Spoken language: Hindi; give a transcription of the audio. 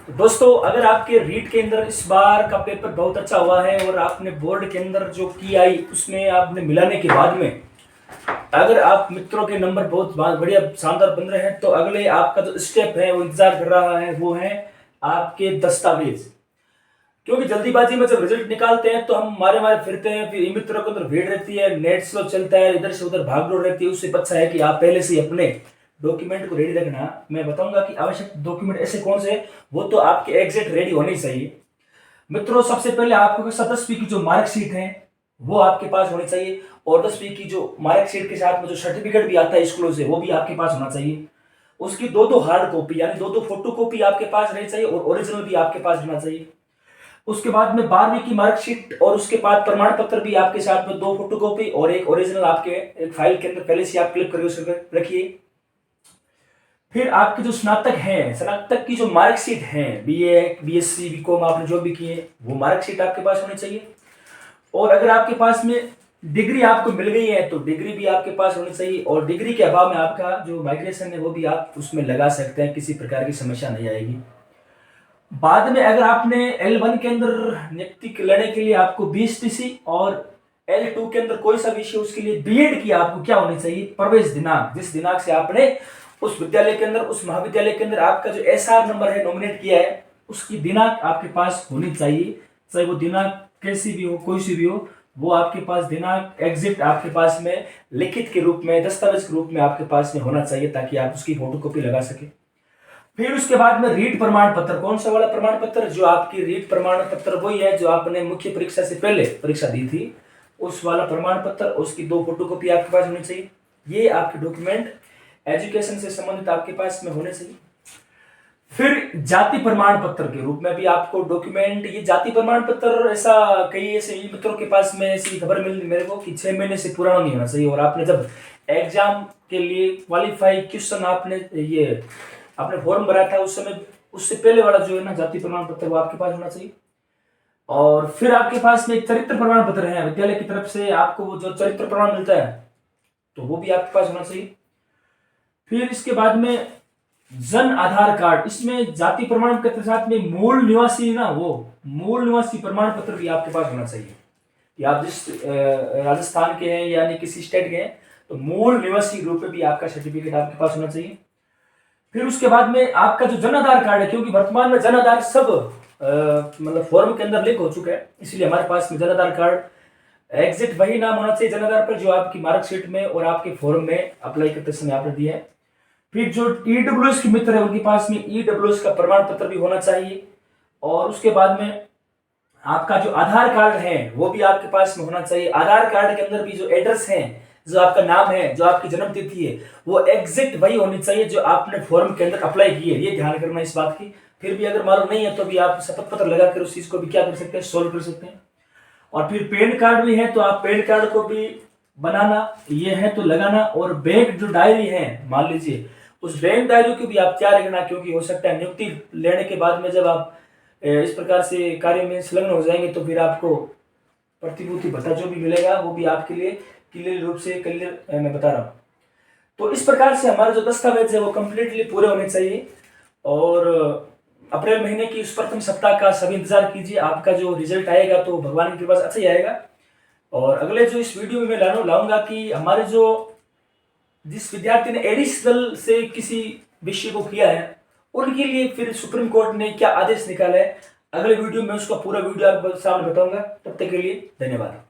दोस्तों, अगर आपके रीट के अंदर इस बार का पेपर बहुत अच्छा हुआ है और आपने बोर्ड के अंदर जो की आई उसमें आपने मिलाने के बाद में अगर आप मित्रों के नंबर बहुत बढ़िया शानदार बन रहे हैं तो अगले आपका जो स्टेप है वो इंतजार कर रहा है, वो है आपके दस्तावेज। क्योंकि जल्दीबाजी में जब रिजल्ट निकालते हैं तो हम मारे मारे फिरते हैं, फिर मित्रों के अंदर भीड़ रहती है, नेट स्लो चलता है, इधर से उधर भाग दौड़ रहती है। उससे अच्छा है कि आप पहले से ही अपने डॉक्यूमेंट को रेडी रखना। मैं बताऊंगा कि आवश्यक डॉक्यूमेंट ऐसे कौन से, वो तो आपके एग्जैक्ट रेडी होने चाहिए। मित्रों, सबसे पहले आपको 10वीं की जो मार्कशीट है वो आपके पास होनी चाहिए, और 10वीं की जो मार्कशीट के साथ में जो सर्टिफिकेट भी आता है स्कूलों से वो भी आपके पास होना चाहिए। उसकी दो दो हार्ड कॉपी यानी दो दो फोटो कॉपी आपके पास रहनी चाहिए और ओरिजिनल भी आपके पास होना चाहिए। उसके बाद में 12वीं की मार्कशीट और उसके बाद प्रमाण पत्र भी आपके साथ में, दो फोटोकॉपी और एक ओरिजिनल आपके एक फाइल के अंदर पहले से आप क्लिक करके रखिए। फिर आपके जो स्नातक की जो मार्कशीट है, बीए, बीएससी, बीकॉम आपने जो भी किए वो मार्कशीट आपके पास होनी चाहिए। और अगर आपके पास में डिग्री आपको मिल गई है तो डिग्री भी आपके पास होनी चाहिए, और डिग्री के अभाव में आपका जो माइग्रेशन है वो भी आप उसमें लगा सकते हैं, किसी प्रकार की समस्या नहीं आएगी। बाद में अगर आपने L1 के अंदर नियुक्ति लेने के लिए आपको 20 टीसी और L2 के अंदर कोई सा विषय उसके लिए बीएड की आपको क्या होनी चाहिए, प्रवेश दिनांक, जिस दिनांक से आपने उस विद्यालय के अंदर, उस महाविद्यालय के अंदर आपका जो एसआर नंबर है नॉमिनेट किया है, उसकी दिनांक आपके पास होनी चाहिए। चाहे वो दिनांक कैसी भी हो, कोई सी भी हो, वो आपके पास दिनांक एग्जिट आपके पास में लिखित के रूप में, दस्तावेज के रूप में आपके पास में होना चाहिए, ताकि आप उसकी फोटोकॉपी लगा सके। फिर उसके बाद में रीट प्रमाण पत्र, कौन सा वाला प्रमाण पत्र, जो आपकी रीट प्रमाण पत्र वही है जो आपने मुख्य परीक्षा से पहले परीक्षा दी थी, उस वाला प्रमाण पत्र, उसकी दो फोटोकॉपी आपके पास होनी चाहिए। ये आपके डॉक्यूमेंट एजुकेशन से संबंधित आपके पास में होने चाहिए। फिर जाति प्रमाण पत्र के रूप में भी आपको डॉक्यूमेंट, ये जाति प्रमाण पत्र ऐसा कई ऐसे मित्रों के पास में ऐसी खबर मिली मेरे को कि 6 महीने से पुराना नहीं होना चाहिए, और आपने जब एग्जाम के लिए क्वालिफाई क्वेश्चन आपने ये आपने फॉर्म भरा था उस समय, उससे पहले वाला जो है ना जाति प्रमाण पत्र, वो आपके पास होना चाहिए। और फिर आपके पास में एक चरित्र प्रमाण पत्र है, विद्यालय की तरफ से आपको वो जो चरित्र प्रमाण मिलता है तो वो भी आपके पास होना चाहिए। फिर इसके बाद में जन आधार कार्ड, इसमें जाति प्रमाण पत्र के साथ में मूल निवासी ना, वो मूल निवासी प्रमाण पत्र भी आपके पास होना चाहिए कि आप जिस राजस्थान के हैं यानी किसी स्टेट के हैं तो मूल निवासी रूप में भी आपका सर्टिफिकेट आपके पास होना चाहिए। फिर उसके बाद में आपका जो जन आधार कार्ड है, क्योंकि वर्तमान में जन आधार सब मतलब फॉर्म के अंदर लिंक हो चुका है, इसलिए हमारे पास में जन आधार कार्ड एग्जिट वही नाम होना चाहिए जन आधार पर जो आपकी मार्कशीट में और आपके फॉर्म में अप्लाई करते समय आपने दिया है। फिर जो ईडब्ल्यूएस के मित्र है उनके पास में ईडब्ल्यूएस का प्रमाण पत्र भी होना चाहिए। और उसके बाद में आपका जो आधार कार्ड है वो भी आपके पास में होना चाहिए। आधार कार्ड के अंदर भी जो एड्रेस है, जो आपका नाम है, जो आपकी जन्म तिथि है, वो एग्जैक्ट वही होनी चाहिए जो आपने फॉर्म के अंदर अप्लाई की है। ये ध्यान करना इस बात की। फिर भी अगर मालूम नहीं है तो भी आप शपथ पत्र लगाकर उस चीज को भी क्या कर सकते हैं, सोल्व कर सकते हैं। और फिर पैन कार्ड भी है तो आप पैन कार्ड को भी बनाना, ये है तो लगाना। और बैंक जो डायरी है, मान लीजिए उस बैंक डायरी को भी आप तैयार रखना, क्योंकि हो सकता है नियुक्ति लेने के बाद में जब आप इस प्रकार से कार्य में संलग्न हो जाएंगे तो फिर आपको प्रतिभूति भत्ता जो भी मिलेगा वो भी आपके लिए क्लियर रूप से क्लियर मैं बता रहा हूँ। तो इस प्रकार से हमारे जो दस्तावेज है वो कंप्लीटली पूरे होने चाहिए। और अप्रैल महीने की उस प्रथम सप्ताह का सभी इंतजार कीजिए, आपका जो रिजल्ट आएगा तो भगवान की कृपा से अच्छा ही आएगा। और अगले जो इस वीडियो में मैं लाऊंगा कि हमारे जो जिस विद्यार्थी ने एडिशनल से किसी विषय को किया है उनके लिए फिर सुप्रीम कोर्ट ने क्या आदेश निकाला है, अगले वीडियो में उसका पूरा वीडियो आपको सामने बताऊंगा। तब तक के लिए धन्यवाद।